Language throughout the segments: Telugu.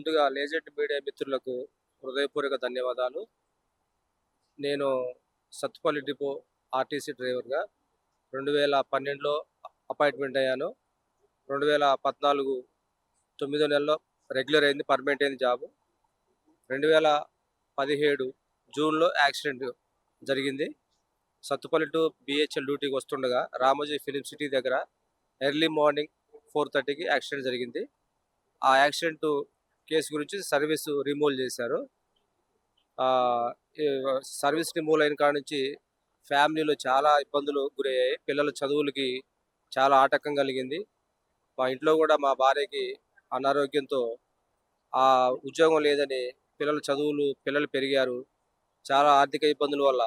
ముందుగా లేజెండ్ మీడియా మిత్రులకు హృదయపూర్వక ధన్యవాదాలు. నేను సత్తుపల్లి డిపో ఆర్టీసీ డ్రైవర్గా 2012లో అపాయింట్మెంట్ అయ్యాను. 2014 9వ నెలలో రెగ్యులర్ అయింది, పర్మనెంట్ అయింది జాబు. 2017 జూన్లో యాక్సిడెంట్ జరిగింది. సత్తుపల్లి టు బిహెచ్ఎల్ డ్యూటీకి వస్తుండగా రామోజీ ఫిలిం సిటీ దగ్గర ఎర్లీ మార్నింగ్ 4:30కి యాక్సిడెంట్ జరిగింది. ఆ యాక్సిడెంట్ కేసు గురించి సర్వీస్ రిమూవ్ చేశారు. సర్వీస్ రిమూవ్ అయిన కాడ నుంచి ఫ్యామిలీలో చాలా ఇబ్బందులు గురయ్యాయి. పిల్లల చదువులకి చాలా ఆటంకం కలిగింది. మా ఇంట్లో కూడా మా భార్యకి అనారోగ్యంతో ఆ ఉద్యోగం లేదని పిల్లలు పెరిగారు. చాలా ఆర్థిక ఇబ్బందుల వల్ల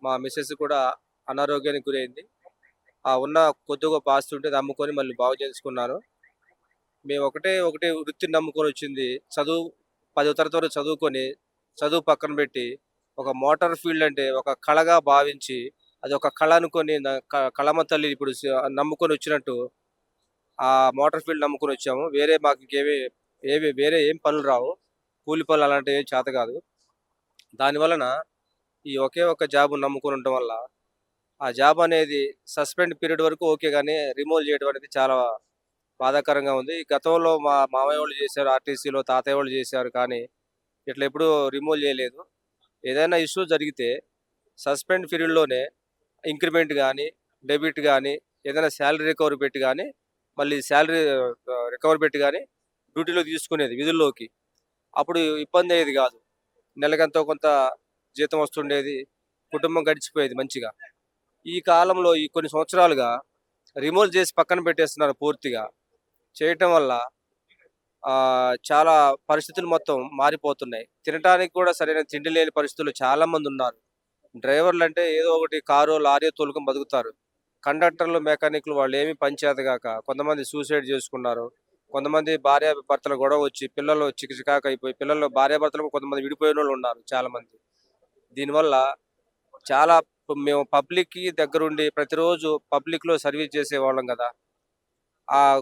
మా మిస్సెస్ కూడా అనారోగ్యానికి గురైంది. ఆ ఉన్న కొద్ది గొప్ప ఆస్తి ఉంటే అమ్ముకొని మళ్ళీ బాగు చేసుకున్నాను. మేము ఒకటే వృత్తిని నమ్ముకొని వచ్చింది. 10వ తరగతి వరకు చదువుకొని చదువు పక్కన పెట్టి ఒక మోటార్ ఫీల్డ్ అంటే ఒక కళగా భావించి అది ఒక కళ అనుకొని కళమ్మ తల్లి ఇప్పుడు నమ్ముకొని వచ్చినట్టు ఆ మోటార్ ఫీల్డ్ నమ్ముకొని వచ్చాము. మాకు వేరే ఏం పనులు రావు. కూలి పనులు అలాంటివి ఏం చేత కాదు. దానివలన ఈ ఒకే ఒక జాబ్ నమ్ముకొని ఉండటం వల్ల ఆ జాబ్ అనేది సస్పెండ్ పీరియడ్ వరకు ఓకే, కానీ రిమూవ్ చేయడం అనేది చాలా బాధాకరంగా ఉంది. గతంలో మా మామయ్య వాళ్ళు చేశారు, ఆర్టీసీలో తాతయ్య వాళ్ళు చేశారు, కానీ ఇట్లా ఎప్పుడూ రిమూవ్ చేయలేదు. ఏదైనా ఇష్యూ జరిగితే సస్పెండ్ పీరియడ్లోనే ఇంక్రిమెంట్ కానీ డెబిట్ కానీ ఏదైనా శాలరీ రికవరీ పెట్టి కానీ మళ్ళీ శాలరీ రికవరీ పెట్టి కానీ డ్యూటీలో తీసుకునేది విధుల్లోకి. అప్పుడు ఇబ్బంది అయ్యేది కాదు. నెలకంతో కొంత జీతం వస్తుండేది, కుటుంబం గడిచిపోయేది మంచిగా. ఈ కాలంలో ఈ కొన్ని సంవత్సరాలుగా రిమూవ్ చేసి పక్కన పెట్టేస్తున్నారు పూర్తిగా. చేయటం వల్ల చాలా పరిస్థితులు మొత్తం మారిపోతున్నాయి. తినడానికి కూడా సరైన తిండి లేని పరిస్థితులు చాలా మంది ఉన్నారు. డ్రైవర్లు అంటే ఏదో ఒకటి కారో లారీ తోలుకొని బతుకుతారు. కండక్టర్లు, మెకానిక్లు వాళ్ళు ఏమి పనిచేతగాక కొంతమంది సూసైడ్ చేసుకున్నారు. కొంతమంది భార్యాభర్తల గొడవ వచ్చి పిల్లలు చికాకు అయిపోయి భార్యాభర్తలకు కొంతమంది విడిపోయిన వాళ్ళు ఉన్నారు చాలా మంది. దీనివల్ల చాలా మేము పబ్లిక్కి దగ్గరుండి ప్రతిరోజు పబ్లిక్లో సర్వీస్ చేసేవాళ్ళం కదా.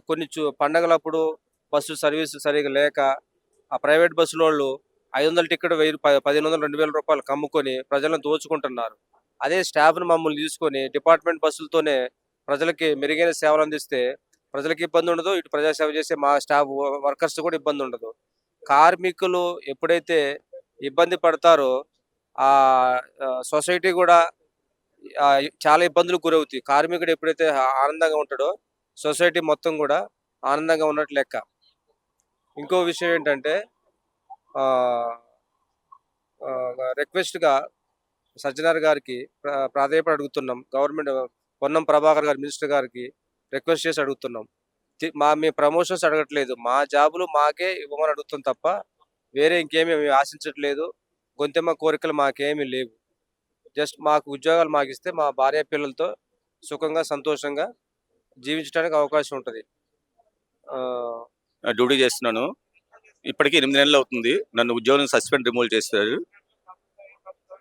కొన్ని పండగలప్పుడు బస్సు సర్వీస్ సరిగా లేక ఆ ప్రైవేట్ బస్సుల వాళ్ళు 500 టికెట్ 1500 2000 రూపాయలు కమ్ముకొని ప్రజలను దోచుకుంటున్నారు. అదే స్టాఫ్ను మమ్మల్ని తీసుకొని డిపార్ట్మెంట్ బస్సులతోనే ప్రజలకి మెరుగైన సేవలు అందిస్తే ప్రజలకి ఇబ్బంది ఉండదు, ఇటు ప్రజాసేవ చేసే మా స్టాఫ్ వర్కర్స్ కూడా ఇబ్బంది ఉండదు. కార్మికులు ఎప్పుడైతే ఇబ్బంది పడతారో ఆ సొసైటీ కూడా చాలా ఇబ్బందులు గురవుతాయి. కార్మికుడు ఎప్పుడైతే ఆనందంగా ఉంటాడో సొసైటీ మొత్తం కూడా ఆనందంగా ఉన్నట్టు లెక్క. ఇంకో విషయం ఏంటంటే రిక్వెస్ట్గా సజ్జనార్ గారికి ప్రాధాన్యత అడుగుతున్నాం. గవర్నమెంట్ పొన్నం ప్రభాకర్ గారు మినిస్టర్ గారికి రిక్వెస్ట్ చేసి అడుగుతున్నాం. మీ ప్రమోషన్స్ అడగట్లేదు, మా జాబులు మాకే ఇవ్వమని అడుగుతాం తప్ప వేరే ఇంకేమీ ఆశించట్లేదు. గొంతెమ్మ కోరికలు మాకేమీ లేవు. జస్ట్ మాకు ఉద్యోగాలు మాకు ఇస్తే మా భార్య పిల్లలతో సుఖంగా సంతోషంగా జీవించడానికి అవకాశం ఉంటుంది. డ్యూటీ చేస్తున్నాను. ఇప్పటికీ 8 నెలలు అవుతుంది. నన్ను ఉద్యోగం సస్పెండ్ రిమూవ్ చేశారు.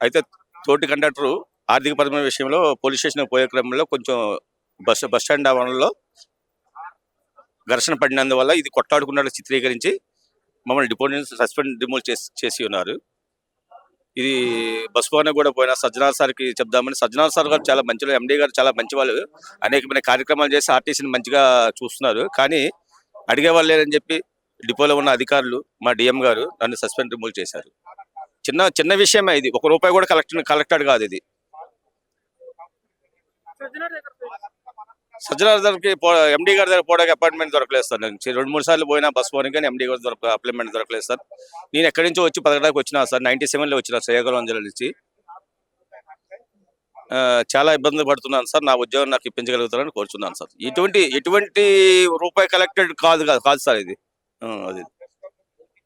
అయితే తోటి కండక్టరు ఆర్థికపరమైన విషయంలో పోలీస్ స్టేషన్ పోయే క్రమంలో కొంచెం బస్ స్టాండ్ ఆవరణలో ఘర్షణ పడినందువల్ల ఇది కొట్లాడుకున్నట్లు చిత్రీకరించి మమ్మల్ని డిపో నుంచి సస్పెండ్ రిమూవ్ చేసి ఉన్నారు. ఇది బస్ భవన్ కూడా పోయినా సజ్జనార్ సార్కి చెప్దామని. సజ్జనార్ సార్ గారు చాలా మంచి, ఎండీ గారు చాలా మంచి వాళ్ళు, అనేకమైన కార్యక్రమాలు చేసి ఆర్టీసీని మంచిగా చూస్తున్నారు. కానీ అడిగేవాళ్ళు లేరని చెప్పి డిపోలో ఉన్న అధికారులు, మా డిఎం గారు నన్ను సస్పెండ్ రిమూవ్ చేశారు. చిన్న విషయమే ఇది. ₹1 కూడా కలెక్టెడ్ కాదు ఇది. సజ్జనార్ దగ్గరికి ఎండీ గారి దగ్గర పోవడానికి అపాయింట్మెంట్ దొరకలేదు సార్. నేను 2-3 సార్లు పోయినా బస్ పోనీ కానీ ఎండీ గారు అపాయింట్మెంట్ దొరకలేదు సార్. నేను ఎక్కడి నుంచో వచ్చి పథకడానికి వచ్చినా సార్. 97లో వచ్చిన శ్రీకాకుళం జిల్లా నుంచి. చాలా ఇబ్బందులు పడుతున్నాను సార్. నా ఉద్యోగం నాకు ఇప్పించగలుగుతారని కోరుచున్నాను సార్. ఎటువంటి రూపాయి కలెక్టెడ్ కాదు సార్ ఇది. అది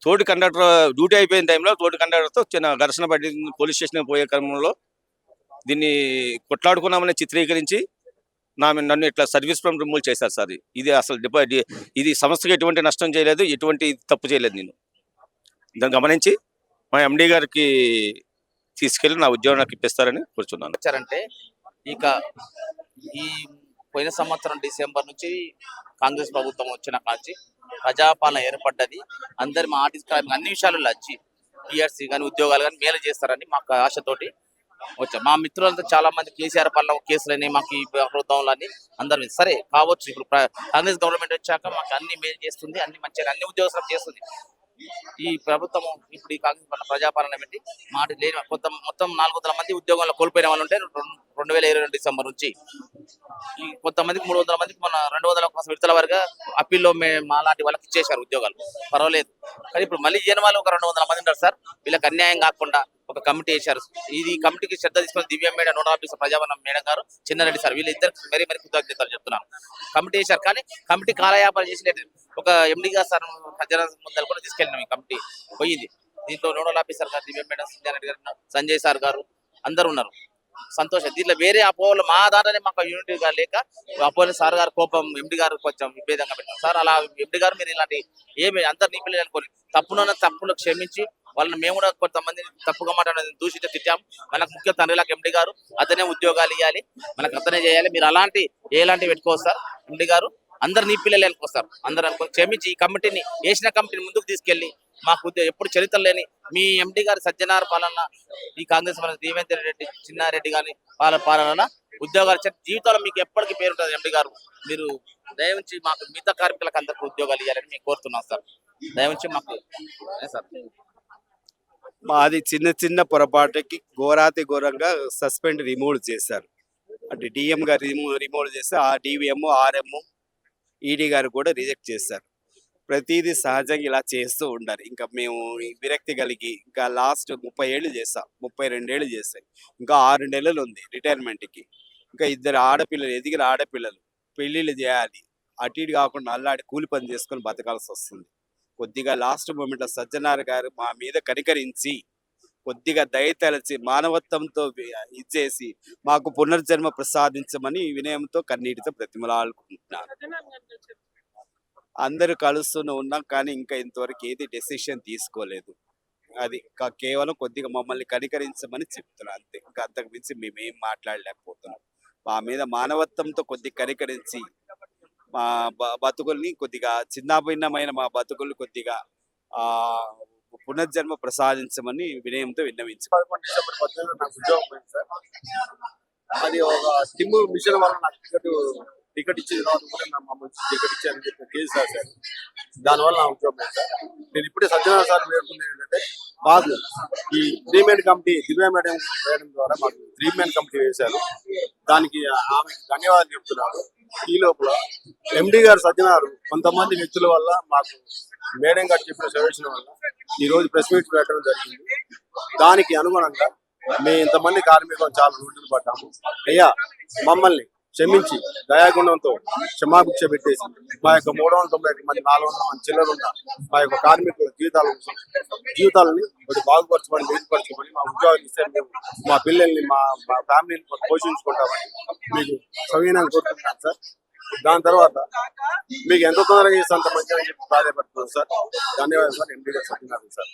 తోటి కండక్టర్ డ్యూటీ అయిపోయిన టైంలో తోటి కండక్టర్తో చిన్న ఘర్షణ పడి పోలీస్ స్టేషన్కి పోయే క్రమంలో దీన్ని కొట్లాడుకున్నామని చిత్రీకరించి నన్ను ఇట్లా సర్వీస్ ఫ్రమ్ రిమూవ్ చేశారు సార్. ఇది అసలు ఇది సంస్థకి ఎటువంటి నష్టం చేయలేదు, ఎటువంటి తప్పు చేయలేదు. నేను దాన్ని గమనించి మా ఎండీ గారికి తీసుకెళ్లి నా ఉద్యోగం నాకు ఇప్పిస్తారని కూర్చున్నాను. అంటే ఇక ఈ పోయిన సంవత్సరం డిసెంబర్ నుంచి కాంగ్రెస్ ప్రభుత్వం వచ్చిన కాంచి ప్రజాపాలన ఏర్పడ్డది. అందరి మా ఆర్టిస్ట్ అన్ని విషయాలలో వచ్చి పిఆర్సీ కానీ ఉద్యోగాలు కానీ మేలు చేస్తారని మాకు ఆశతోటి వచ్చాం. మా మిత్రులంతా చాలా మంది కేసీఆర్ పట్ల కేసులని మాకు ఈ ప్రభుత్వంలో అందరు సరే కావచ్చు. ఇప్పుడు కాంగ్రెస్ గవర్నమెంట్ వచ్చాక మాకు అన్ని మేలు చేస్తుంది, అన్ని మంచిగా అన్ని ఉద్యోగస్తులకు చేస్తుంది. ఈ ప్రభుత్వం ఇప్పుడు ఈ కాంగ్రెస్ పట్ల ప్రజాపాలన పెట్టి మాట లేని మొత్తం 400 మంది ఉద్యోగాల్లో కోల్పోయిన వాళ్ళు ఉంటే 2022 డిసెంబర్ నుంచి ఈ కొంతమందికి 300 మందికి మన 200 కోసం విడతల వరకు అప్పీల్లో మాలాంటి వాళ్ళకి ఇచ్చేశారు ఉద్యోగాలు, పర్వాలేదు. కానీ ఇప్పుడు మళ్ళీ జనవాళ్ళు ఒక 200 మంది ఉంటారు సార్. వీళ్ళకి అన్యాయం కాకుండా ఒక కమిటీ వేశారు. ఇది కమిటీకి శ్రద్ధ తీసుకుని దివ్య మేడం, నోడల్ ఆఫీసర్ ప్రజాపాలన మేడం గారు, చిన్నారెడ్డి సార్, వీళ్ళిద్దరికి మరీ కృతజ్ఞతలు చెప్తున్నాను. కమిటీ వేశారు కానీ కమిటీ కాలయాపన చేసి ఒక ఎండి గారు సార్ ఖజానా ముందర కూడా తీసుకెళ్ళినాం. ఈ కమిటీ పోయింది. దీంట్లో నోడల్ ఆఫీసర్ గారు దివ్య మేడం, చిన్నారెడ్డి గారు, సంజయ్ సార్ గారు అందరు ఉన్నారు. సంతోషం. దీంట్లో వేరే అపోహలు మా దాంట్లోనే మాకు యూనిటీగా లేక అపోహలు సార్ గారు కోపం ఎండి గారు కొంచెం విభేదంగా పెట్టారు. సార్ అలా ఎండి గారు మీరు ఇలాంటి ఏమి అందరు నీ పిల్లలు అనుకోని తప్పును క్షమించి వాళ్ళని మేము కూడా కొంతమందిని తప్పుగా మాట్లాడడం దూషిత తిట్టాము. మనకు ముఖ్య తండ్రిలాగా ఎండి గారు అతనే ఉద్యోగాలు ఇవ్వాలి, మనకు అతనే చేయాలి. మీరు ఎలాంటి పెట్టుకోస్తారు ఎండి గారు, అందరు నీ పిల్లలు అనుకొస్తారు. అందరు అనుకో క్షమించి ఈ కమిటీని వేసిన కమిటీని ముందుకు తీసుకెళ్లి మాకు ఎప్పుడు చరిత్ర లేని మీ ఎండి గారి సజ్జనార్ పాలన, ఈ కాంగ్రెస్ రేవంత్ రెడ్డి, చిన్నారెడ్డి గారి పాలన ఉద్యోగాలు జీవితంలో మీకు ఎప్పటికీ పేరుంటుంది. ఎండి గారు మీరు దయవుంచి మాకు మిగతా కార్మికులకు అందరికీ ఉద్యోగాలు ఇవ్వాలని మేము కోరుతున్నాం సార్. దయవుంచి మాకు సార్. మాది చిన్న పొరపాటుకి ఘోరంగా సస్పెండ్ రిమూవ్ చేశారు. అంటే డిఎం గారు రిమూవ్ చేస్తే ఆ డివిఎం, ఆర్ఎం, ఈడీ గారు కూడా రిజెక్ట్ చేశారు. ప్రతిదీ సహజంగా ఇలా చేస్తూ ఉండాలి. ఇంకా మేము విరక్తి కలిగి ఇంకా లాస్ట్ 30 ఏళ్ళు చేస్తాం, 32 ఏళ్ళు చేస్తాయి. ఇంకా 6 నెలలు ఉంది రిటైర్మెంట్కి. ఇంకా 2 ఆడపిల్లలు, ఎదిగిన ఆడపిల్లలు, పెళ్ళిళ్ళు చేయాలి. అటు ఇటు కాకుండా అల్లాడి కూలి పని చేసుకొని బతకాల్సి వస్తుంది. కొద్దిగా లాస్ట్ మూమెంట్లో సజ్జనార్ గారు మా మీద కనికరించి కొద్దిగా దయతలచి మానవత్వంతో ఇచ్చేసి మాకు పునర్జన్మ ప్రసాదించమని వినయంతో కన్నీటితో బ్రతిమలాడుకుంటున్నారు. అందరూ కలుస్తూనే ఉన్నాం కానీ ఇంకా ఇంతవరకు ఏది డెసిషన్ తీసుకోలేదు. అది కేవలం కొద్దిగా మమ్మల్ని కనికరించమని చెప్తున్నాం అంతే. ఇంకా అంతకు మించి మేమేం మాట్లాడలేకపోతున్నాం. మా మీద మానవత్వంతో కొద్దిగా కనికరించి మా బతుకుల్ని కొద్దిగా చిన్నభిన్నమైన మా బతుకుల్ని కొద్దిగా పునర్జన్మ ప్రసాదించమని వినయంతో విన్నవించు. 11 డిసెంబర్ 18 నాకు ఉద్యోగం పోయింది సార్. అది ఒక స్టిమ్ మిషన్ వల్ల నాకు టికెట్ ఇచ్చిన తర్వాత కూడా నా మమ్మల్ని టికెట్ ఇచ్చారని చెప్పి కేసు రాశారు. దానివల్ల నా ఉద్యోగం పోయింది సార్. నేను ఇప్పుడే సత్యనారాయణ సార్ వేడుకునేది ఏంటంటే మాకు ఈ 3-man కమిటీ దివ్య మేడం వేయడం ద్వారా మాకు 3-man కమిటీ వేశారు. దానికి ఆమెకు ధన్యవాదాలు చెప్తున్నాను. ఈ లోపల ఎండి గారు సత్యనారాయణ కొంతమంది వ్యక్తుల వల్ల మాకు మేడం గారు చెప్పిన సజెషన్ వల్ల ఈ రోజు ప్రెస్ మీట్ పెట్టడం జరిగింది. దానికి అనుగుణంగా మేము ఇంతమంది కార్మికులు చాలా రోడ్డులు పడ్డాము. అయ్యా మమ్మల్ని క్షమించి దయాగుణంతో క్షమాభిక్ష పెట్టేసి మా యొక్క 391 మంది 400 మంది చిల్లరున్న మా యొక్క కార్మికుల జీవితాలని కొద్దిగా బాగుపరచమని, మెరుగుపరచమని, మా ఉద్యోగాలు ఇస్తే మేము మా పిల్లల్ని మా ఫ్యామిలీని పోషించుకుంటామని మీకు సవినయంగా కోరుకుంటున్నాను సార్. దాని తర్వాత మీకు ఎంత తొందరగా చేస్తే అంత మంచిగా చెప్పి ప్రాధాన్యపడుతున్నాను సార్. ధన్యవాదాలు సార్. ఎంపీ గారు సత్యనారాయణ సార్.